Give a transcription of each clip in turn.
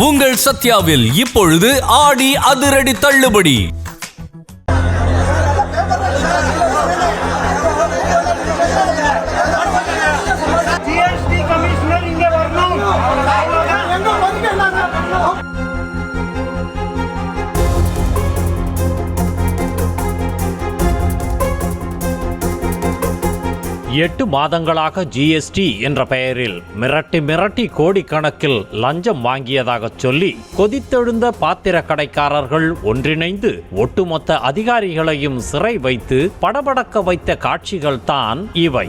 உங்கள் சத்யாவில் இப்பொழுது ஆடி அதிரடி தள்ளுபடி. எட்டு மாதங்களாக ஜிஎஸ்டி என்ற பெயரில் மிரட்டி கோடிக்கணக்கில் லஞ்சம் வாங்கியதாக சொல்லி கொதித்தெழுந்த பாத்திர கடைக்காரர்கள் ஒன்றிணைந்து ஒட்டுமொத்த அதிகாரிகளையும் சிறை வைத்து படபடக்க வைத்த காட்சிகள் தான் இவை.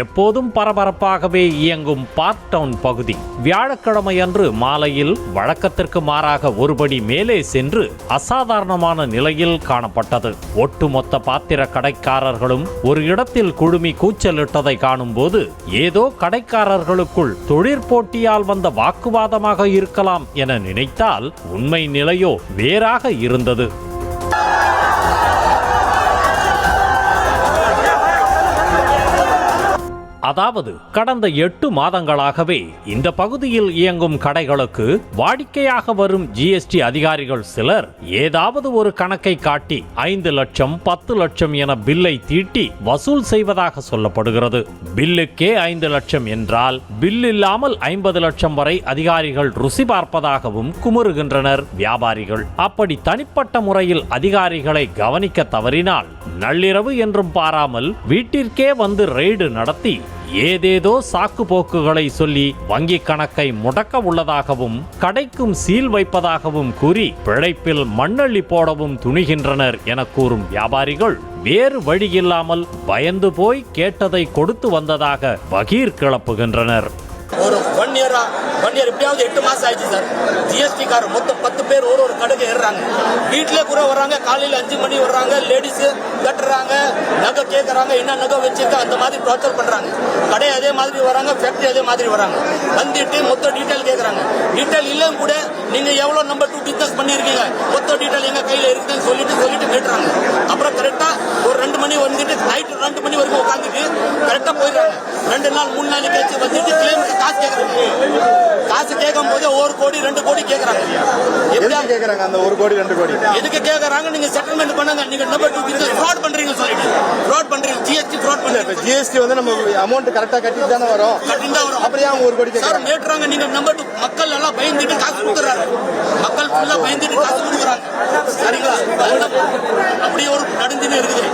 எப்போதும் பரபரப்பாகவே இயங்கும் பார்க் டவுன் பகுதி வியாழக்கிழமை அன்று மாலையில் வழக்கத்திற்கு மாறாக ஒருபடி மேலே சென்று அசாதாரணமான நிலையில் காணப்பட்டது. ஒட்டுமொத்த பாத்திர கடைக்காரர்களும் ஒரு இடத்தில் குழுமி கூச்சலிட்டதை காணும் போது ஏதோ கடைக்காரர்களுக்குள் தொழிற்போட்டியால் வந்த வாக்குவாதமாக இருக்கலாம் என நினைத்தால் உண்மை நிலையோ வேறாக இருந்தது. அதாவது கடந்த 8 மாதங்களாகவே இந்த பகுதியில் இயங்கும் கடைகளுக்கு வாடிக்கையாக வரும் ஜிஎஸ்டி அதிகாரிகள் சிலர் ஏதாவது ஒரு கணக்கை காட்டி 5 லட்சம் 10 லட்சம் என பில்லை தீட்டி வசூல் செய்வதாக சொல்லப்படுகிறது. பில்லுக்கே 5 லட்சம் என்றால் பில் இல்லாமல் 50 லட்சம் வரை அதிகாரிகள் ருசி பார்ப்பதாகவும் குமுறுகின்றனர் வியாபாரிகள். அப்படி தனிப்பட்ட முறையில் அதிகாரிகளை கவனிக்க தவறினால் நள்ளிரவு என்றும் பாராமல் வீட்டிற்கே வந்து ரெய்டு நடத்தி ஏதேதோ சாக்கு போக்குகளை சொல்லி வங்கி கணக்கை முடக்க உள்ளதாகவும் கடைக்கும் சீல் வைப்பதாகவும் கூறி பிழைப்பில் மண்ணள்ளி போடவும் துணிகின்றனர் என கூறும் வியாபாரிகள் வேறு வழியில்லாமல் பயந்து போய் கேட்டதை கொடுத்து வந்ததாக பகீர் கிளப்புகின்றனர். ஒரு ஒன் இயர் எப்படியாவது 8 மாசம் ஆயிடுச்சு சார். ஜிஎஸ்டி காரர் மொத்தம் 10 பேர் ஒரு கடைக்கு ஏறுறாங்க. வீட்டிலே கூட வர்றாங்க. காலையில் 5 மணி வர்றாங்க. லேடிஸ் கட்டுறாங்க, நகை கேட்கறாங்க, என்ன நகை வச்சிருக்க அந்த மாதிரி டார்ச்சர் பண்றாங்க. கடை அதே மாதிரி வராங்க, ஃபேக்டரி அதே மாதிரி வராங்க. வந்துட்டு மொத்த டீட்டெயில் கேட்கறாங்க. டீட்டெயில் இல்லையும் கூட நீங்க எவ்வளவு நம்பர் 2 பிசினஸ் பண்ணிருக்கீங்க, மொத்த டீட்டெயில் எங்க கையில இருக்குன்னு சொல்லிட்டு கேட்டுறாங்க. அப்புறம் கரெக்டா ஒரு 2 மணி வந்துட்டு நைட் 2 மணி வரைக்கும் உட்காந்துட்டு கரெக்டா போயிடுறாங்க. 2 நாள் 3 நாள் கழிச்சு வந்துட்டு கிளைம் காசு கேட்கறாங்க. காசு கேட்கும் போது 1 கோடி 2 கோடி கேட்கறாங்க. எப்படி கேட்கறாங்க? அந்த 1 கோடி 2 கோடி எதுக்கு கேட்கறாங்க? நீங்க செட்டில்மெண்ட் பண்ணுங்க, நீங்க நம்பர் 2 பிசினஸ் ஃப்ராட் பண்றீங்க சொல்லிட்டு ஃப்ராட் ஜிஎஸ்டி ஃப்ராட் பண்றீங்க. ஜிஎஸ்டி வந்து நம்ம அமௌண்ட் கரெக்டா கட்டிட்டு தானே வரும். அப்படியே அவங்க 1 கோடி கேட்கறாங்க. மேட்றாங்க. நீங்க நம்பர் 2 மக்கள் எல்லாம் பயந்துட்டு காசு கொடுக்குறாங்க. மக்கள் ஃபுல்லா பயந்துட்டு காசு கொடுக்குறாங்க. சரிங்களா? அப்படி ஒரு நடந்துன்னு இருக்குது.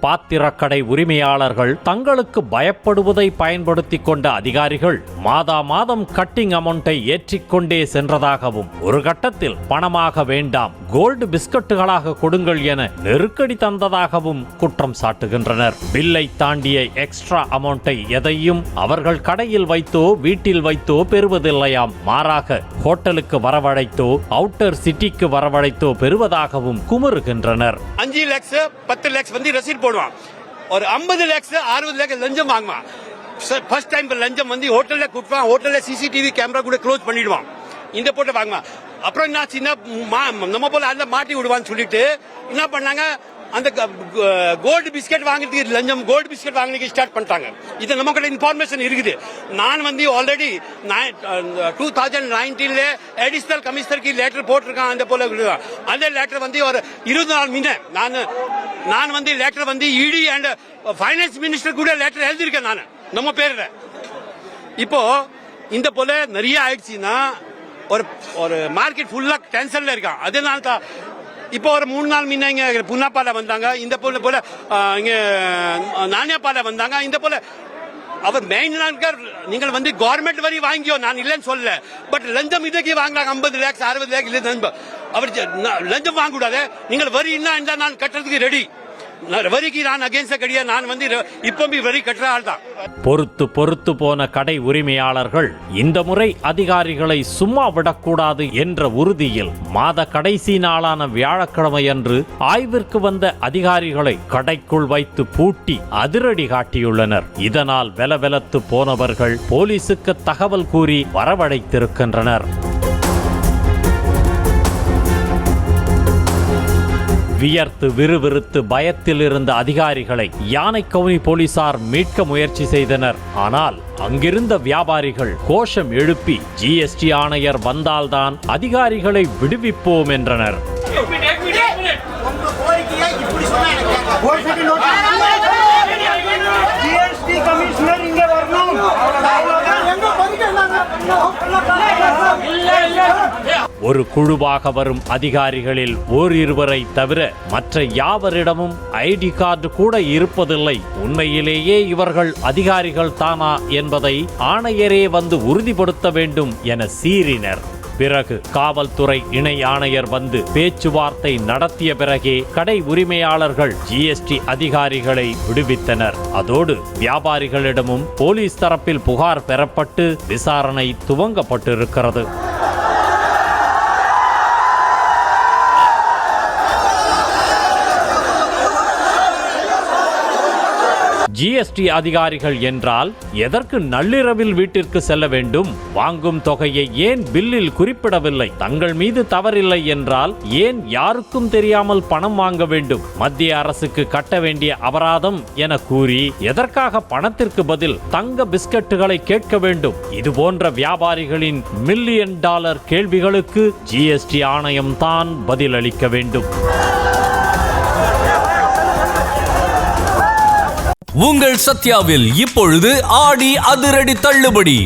பாத்திரக்கடை உரிமையாளர்கள் தங்களுக்கு பயப்படுவதை பயன்படுத்தி கொண்ட அதிகாரிகள் மாதா மாதம் கட்டிங் அமௌண்டை ஏற்றிக்கொண்டே சென்றதாகவும் ஒரு கட்டத்தில் பணமாக வேண்டாம் கோல்டு பிஸ்கட்டுகளாக கொடுங்கள் என நெருக்கடி தந்ததாகவும் குற்றம் சாட்டுகின்றனர். பில்லை தாண்டிய எக்ஸ்ட்ரா அமௌண்டை எதையும் அவர்கள் கடையில் வைத்தோ வீட்டில் வைத்தோ பெறுவதில்லையாம். மாறாக ஹோட்டலுக்கு வரவழைத்தோ அவுட்டர் சிட்டிக்கு வரவழைத்தோ பெறுவதாகவும் குமுறுகின்றனர். 5 lakhs 10 lakhs வந்து ரசீட் போடுவான். ஒரு 50 lakhs 60 lakhs லஞ்சம் வாங்குவான். ஃபர்ஸ்ட் டைம் லஞ்சம் வந்து ஹோட்டல்ல கொடுப்பான். ஹோட்டல்ல சிசிடிவி கேமரா கூட க்ளோஸ் பண்ணிடுவான். இந்த போட்டு வாங்குவான். அப்புறம் என்ன சின்ன நம்ம போல அந்த மாட்டி விடுவான்னு சொல்லிட்டு என்ன பண்ணாங்க, அந்த கோல்டு பிஸ்கட் வாங்குறதுக்கு லஞ்சம் கோல்டு பிஸ்கட் வாங்குறதுக்கு ஸ்டார்ட் பண்ணிட்டாங்க. இது நம்ம கிட்ட இன்ஃபர்மேஷன் இருக்குது. நான் வந்து ஆல்ரெடி 2019 அடிஷனல் கமிஷனருக்கு லெட்டர் போட்டிருக்கேன். அந்த போல அந்த லெட்டர் வந்து ஒரு 20 நாள் முன்ன நான் வந்து லெட்டர் வந்து இடி அண்ட் ஃபைனான்ஸ் மினிஸ்டர் கூட லெட்டர் எழுதியிருக்கேன் நான் நம்ம பேர்ல. இப்போ இந்த போல நிறைய ஆயிடுச்சுன்னா ஒரு மார்க்கெட் ஃபுல்லா கேன்சல்ல இருக்கான். அதனால தான் இப்போ ஒரு 3 நாள் முன்ன இங்க புன்னாப்பால வந்தாங்க. இந்த போல இங்க நானியாப்பால வந்தாங்க. இந்த போல அவர் மெயின் நீங்கள் வந்து கவர்மெண்ட் வரி வாங்கியோ, நான் இல்லைன்னு சொல்லல. பட் லஞ்சம் இதுக்கு வாங்கினாங்க 50 lakhs 60 lakhs இல்லை. அவர் லஞ்சம் வாங்க கூடாது. நீங்கள் வரி என்ன நான் கட்டுறதுக்கு ரெடி. வரிக்கு நான் அகேன்ஸ்ட் கிடையாது. நான் வந்து இப்பவும் வரி கட்டுற ஆள் தான். பொறுத்து போன கடை உரிமையாளர்கள் இந்த முறை அதிகாரிகளை சும்மா விடக்கூடாது என்ற உறுதியில் மாத கடைசி நாளான வியாழக்கிழமை அன்று ஆய்விற்கு வந்த அதிகாரிகளை கடைக்குள் வைத்து பூட்டி அதிரடி காட்டியுள்ளனர். இதனால் வெலவெலத்து போனவர்கள் போலீசுக்கு தகவல் கூறி வரவழைத்திருக்கின்றனர். வியர்த்து விறுவிறுத்து பயத்தில் இருந்த அதிகாரிகளை யானைக்கவுனி போலீசார் மீட்க முயற்சி செய்தனர். ஆனால் அங்கிருந்த வியாபாரிகள் கோஷம் எழுப்பி ஜிஎஸ்டி ஆணையர் வந்தால்தான் அதிகாரிகளை விடுவிப்போம் என்றனர். ஒரு குழுவாக வரும் அதிகாரிகளில் ஓரிருவரை தவிர மற்ற யாவரிடமும் ஐடி கார்டு கூட இருப்பதில்லை. உண்மையிலேயே இவர்கள் அதிகாரிகள் தானா என்பதை ஆணையரே வந்து உறுதிப்படுத்த வேண்டும் என சீறினர். பிறகு காவல்துறை இணை ஆணையர் வந்து பேச்சுவார்த்தை நடத்திய பிறகே கடை உரிமையாளர்கள் ஜிஎஸ்டி அதிகாரிகளை விடுவித்தனர். அதோடு வியாபாரிகளிடமும் போலீஸ் தரப்பில் புகார் பெறப்பட்டு விசாரணை துவங்கப்பட்டிருக்கிறது. ஜிஎஸ்டி அதிகாரிகள் என்றால் எதற்கு நள்ளிரவில் வீட்டிற்கு செல்ல வேண்டும்? வாங்கும் தொகையை ஏன் பில்லில் குறிப்பிடவில்லை? தங்கள் மீது தவறில்லை என்றால் ஏன் யாருக்கும் தெரியாமல் பணம் வாங்க வேண்டும்? மத்திய அரசுக்கு கட்ட வேண்டிய அபராதம் என கூறி எதற்காக பணத்திற்கு பதில் தங்க பிஸ்கட்டுகளை கேட்க வேண்டும்? இது போன்ற வியாபாரிகளின் $1,000,000 கேள்விகளுக்கு ஜிஎஸ்டி ஆணையம் தான் பதிலளிக்க வேண்டும். உங்கள் சத்யாவில் இப்பொழுது ஆடி அதிரடி தள்ளுபடி.